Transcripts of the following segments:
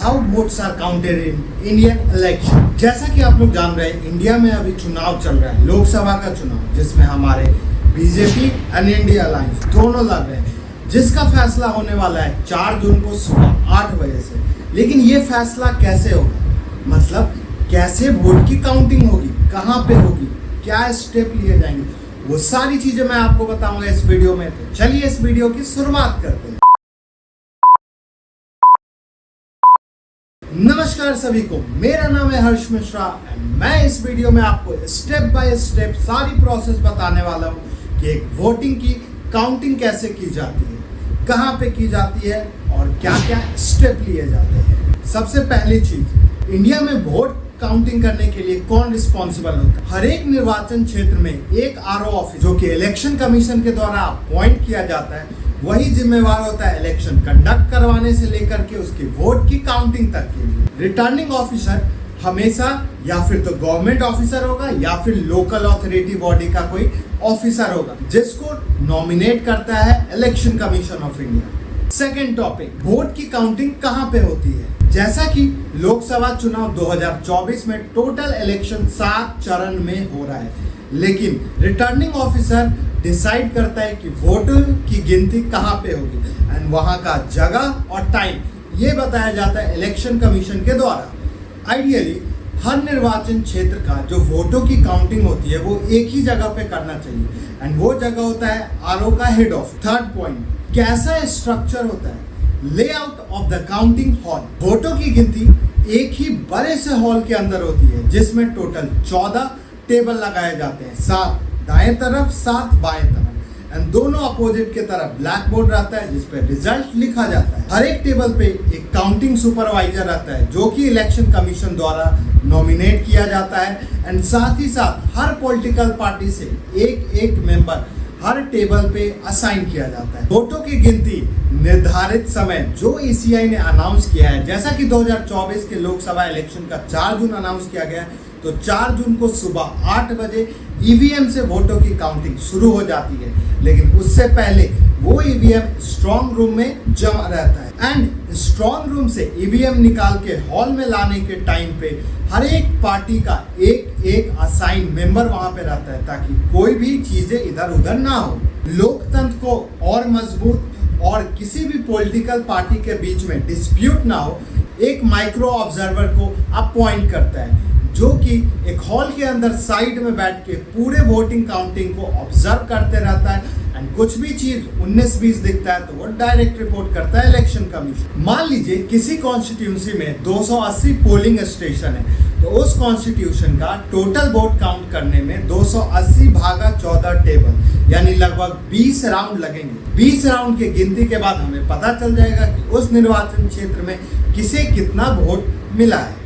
How votes are counted in Indian election. जैसा कि आप लोग जान रहे हैं, इंडिया में अभी चुनाव चल रहा है, लोकसभा का चुनाव, जिसमें हमारे बीजेपी एंड इंडिया अलायंस दोनों लड़ रहे हैं, जिसका फैसला होने वाला है 4 जून को सुबह 8 बजे से। लेकिन ये फैसला कैसे होगा, मतलब कैसे वोट की काउंटिंग होगी, कहाँ पे होगी, क्या स्टेप लिए जाएंगे, वो सारी चीजें मैं आपको बताऊंगा इस वीडियो में। तो चलिए इस वीडियो की शुरुआत करते हैं। नमस्कार सभी को, मेरा नाम है हर्ष मिश्रा एंड मैं इस वीडियो में आपको स्टेप बाय स्टेप सारी प्रोसेस बताने वाला हूँ कि एक वोटिंग की काउंटिंग कैसे की जाती है, कहाँ पे की जाती है और क्या क्या स्टेप लिए जाते हैं। सबसे पहली चीज, इंडिया में वोट काउंटिंग करने के लिए कौन रिस्पॉन्सिबल होता है। हर एक निर्वाचन क्षेत्र में एक आरओ ऑफिस, जो कि इलेक्शन कमीशन के द्वारा अपॉइंट किया जाता है, वही जिम्मेवार होता है इलेक्शन कंडक्ट करवाने से लेकर के उसके वोट की काउंटिंग तक के लिए। रिटर्निंग ऑफिसर हमेशा या फिर तो गवर्नमेंट ऑफिसर होगा या फिर लोकल अथॉरिटी बॉडी का कोई ऑफिसर होगा, जिसको नॉमिनेट करता है election commission of India. Second topic, vote की काउंटिंग कहाँ पे होती है। जैसा कि लोकसभा चुनाव 2024 में टोटल इलेक्शन 7 चरण में हो रहा है, लेकिन रिटर्निंग ऑफिसर डिसाइड करता है कि वोट की गिनती कहाँ पे होगी एंड वहाँ का जगह और टाइम ये बताया जाता है इलेक्शन कमीशन के द्वारा। आइडियली हर निर्वाचन क्षेत्र का जो वोटों की काउंटिंग होती है वो एक ही जगह पे करना चाहिए एंड वो जगह होता है आरओ का हेड ऑफिस। थर्ड पॉइंट, कैसा स्ट्रक्चर होता है, layout of the counting hall. वोटों की गिनती एक ही बड़े से हॉल के अंदर होती है, जिसमें टोटल 14 टेबल लगाए जाते हैं, 7 दाएं तरफ 7 बाएं तरफ एंड दोनों अपोजिट के तरफ ब्लैक बोर्ड रहता है जिस पे रिजल्ट लिखा जाता है। हर एक टेबल पे एक काउंटिंग सुपरवाइजर रहता है जो कि इलेक्शन कमीशन द्वारा नॉमिनेट किया जाता है एंड साथ ही साथ हर पॉलिटिकल पार्टी से एक मेंबर हर टेबल पे असाइन किया जाता है। वोटों की गिनती निर्धारित समय जो ईसीआई ने अनाउंस किया है, जैसा कि 2024 के लोकसभा इलेक्शन का 4 जून अनाउंस किया गया है, तो 4 जून को सुबह 8 बजे ईवीएम से वोटों की काउंटिंग शुरू हो जाती है। लेकिन उससे पहले वो ईवीएम स्ट्रॉन्ग रूम में जमा रहता है एंड स्ट्रॉन्ग रूम से ईवीएम निकाल के हॉल में लाने के टाइम पे हर एक पार्टी का एक असाइन मेंबर वहां पे रहता है, ताकि कोई भी चीजें इधर उधर ना हो। लोकतंत्र को और मजबूत और किसी भी पॉलिटिकल पार्टी के बीच में डिस्प्यूट ना हो, एक माइक्रो ऑब्जर्वर को अपॉइंट करता है, जो कि एक हॉल के अंदर साइड में बैठ के पूरे वोटिंग काउंटिंग को ऑब्जर्व करते रहता है एंड कुछ भी चीज 19-20 दिखता है तो वो डायरेक्ट रिपोर्ट करता है इलेक्शन कमीशन। मान लीजिए किसी कॉन्स्टिट्यूंसी में 280 पोलिंग स्टेशन है, तो उस कॉन्स्टिट्यूशन का टोटल वोट काउंट करने में 280 भागा 14 टेबल यानी लगभग 20 राउंड लगेंगे। 20 राउंड की गिनती के बाद हमें पता चल जाएगा कि उस निर्वाचन क्षेत्र में किसे कितना वोट मिला है।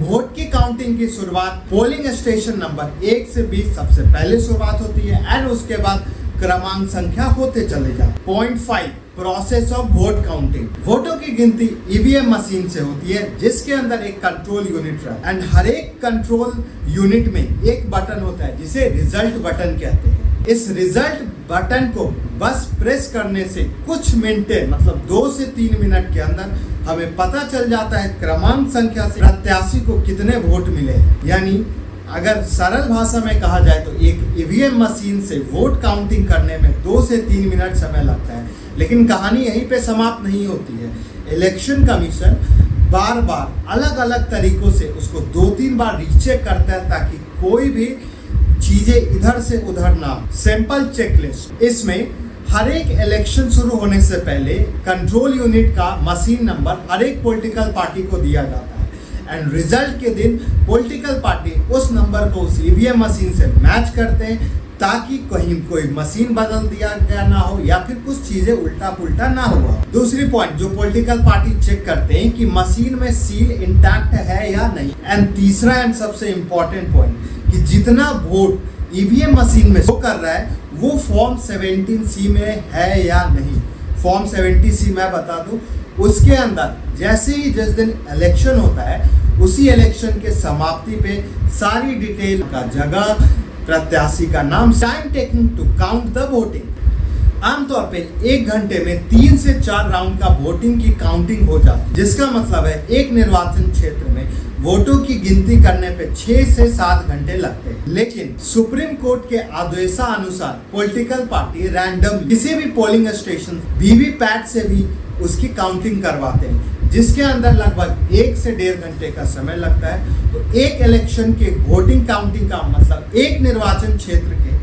वोट की काउंटिंग की शुरुआत पोलिंग स्टेशन नंबर 1 से 20 सबसे पहले शुरुआत होती है एंड उसके बाद क्रमांक संख्या होते चले जाते। Point 5, process of vote counting. वोटों की गिनती ईवीएम मशीन से होती है, जिसके अंदर एक कंट्रोल यूनिट रहता है एंड हर एक कंट्रोल यूनिट में एक बटन होता है जिसे रिजल्ट बटन कहते हैं। इस रिजल्ट बटन को बस प्रेस करने से कुछ मिनटें, मतलब 2 से 3 मिनट के अंदर हमें पता चल जाता है क्रमांक संख्या से प्रत्याशी को कितने वोट मिले। यानी अगर सरल भाषा में कहा जाए तो एक ईवीएम मशीन से वोट काउंटिंग करने में 2 से 3 मिनट समय लगता है। लेकिन कहानी यहीं पे समाप्त नहीं होती है। इलेक्शन कमीशन बार बार अलग अलग तरीकों से उसको 2-3 बार रीचेक करता है, ताकि कोई भी चीजें इधर से उधर ना। सिंपल चेकलिस्ट, इसमें हर एक इलेक्शन शुरू होने से पहले कंट्रोल यूनिट का मशीन नंबर हर एक पॉलिटिकल पार्टी को दिया जाता है एंड रिजल्ट के दिन पॉलिटिकल पार्टी उस नंबर को उस ईवीएम मशीन से मैच करते हैं, ताकि कहीं कोई मशीन बदल दिया गया ना हो या फिर कुछ चीजें उल्टा पुल्टा ना हुआ। दूसरी पॉइंट, जो पॉलिटिकल पार्टी चेक करते हैं कि मशीन में सील इंटैक्ट है या नहीं। एंड तीसरा एंड सबसे इंपॉर्टेंट पॉइंट, कि जितना वोट ईवीएम मशीन में शो कर रहा है वो फॉर्म 17C में है या नहीं। फॉर्म 70C मैं बता दूं, उसके अंदर जैसे ही जिस दिन इलेक्शन होता है उसी इलेक्शन के समाप्ति पे सारी डिटेल का जगह, प्रत्याशी का नाम, time taking to count the voting. आमतौर पे 1 घंटे में 3 से 4 राउंड का वोटिंग की काउंटिंग हो जाती है, जिसका मतलब है एक निर्वाचन क्षेत्र में वोटों की गिनती करने पे 6 से 7 घंटे लगते हैं। लेकिन सुप्रीम कोर्ट के आदेशानुसार पॉलिटिकल पार्टी रैंडम किसी भी पोलिंग स्टेशन वीवीपैट से भी उसकी काउंटिंग करवाते हैं, जिसके अंदर लगभग 1 से 1.5 घंटे का समय लगता है। तो एक इलेक्शन के वोटिंग काउंटिंग का मतलब एक निर्वाचन क्षेत्र के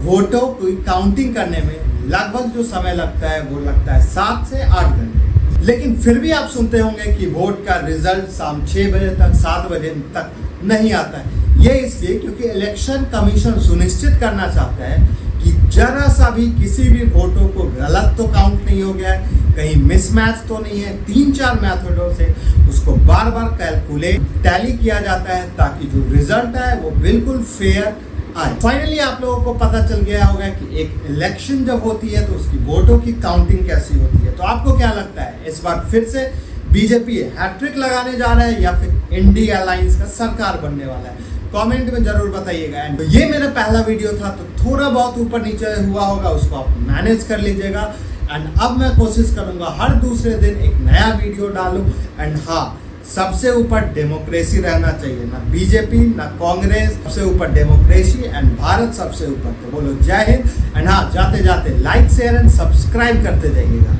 वोटों की काउंटिंग करने में लगभग जो समय लगता है वो लगता है 7 से 8 घंटे। लेकिन फिर भी आप सुनते होंगे कि वोट का रिजल्ट शाम 6 बजे तक 7 बजे तक नहीं आता है। ये इसलिए क्योंकि इलेक्शन कमीशन सुनिश्चित करना चाहता है कि जरा सा भी किसी भी वोटों को गलत तो काउंट नहीं हो गया है, कहीं मिसमैच तो नहीं है। 3-4 मेथडों से उसको बार बार कैलकुलेट टैली किया जाता है ताकि जो रिजल्ट है वो बिल्कुल फेयर आए। फाइनली आप लोगों को पता चल गया होगा कि एक इलेक्शन जब होती है तो उसकी वोटों की काउंटिंग कैसी होती है। तो आपको क्या लगता है, इस बार फिर से बीजेपी हैट्रिक लगाने जा रहा है या फिर इंडिया अलायंस का सरकार बनने वाला है? कमेंट में जरूर बताइएगा। एंड ये मेरा पहला वीडियो था, तो थोड़ा बहुत ऊपर नीचे हुआ होगा, उसको आप मैनेज कर लीजिएगा। एंड अब मैं कोशिश करूंगा हर दूसरे दिन एक नया वीडियो डालूं। एंड हाँ, सबसे ऊपर डेमोक्रेसी रहना चाहिए, ना बीजेपी ना कांग्रेस, सबसे ऊपर डेमोक्रेसी एंड भारत सबसे ऊपर। तो बोलो जय हिंद। एंड हाँ, जाते जाते लाइक शेयर एंड सब्सक्राइब करते जाइएगा।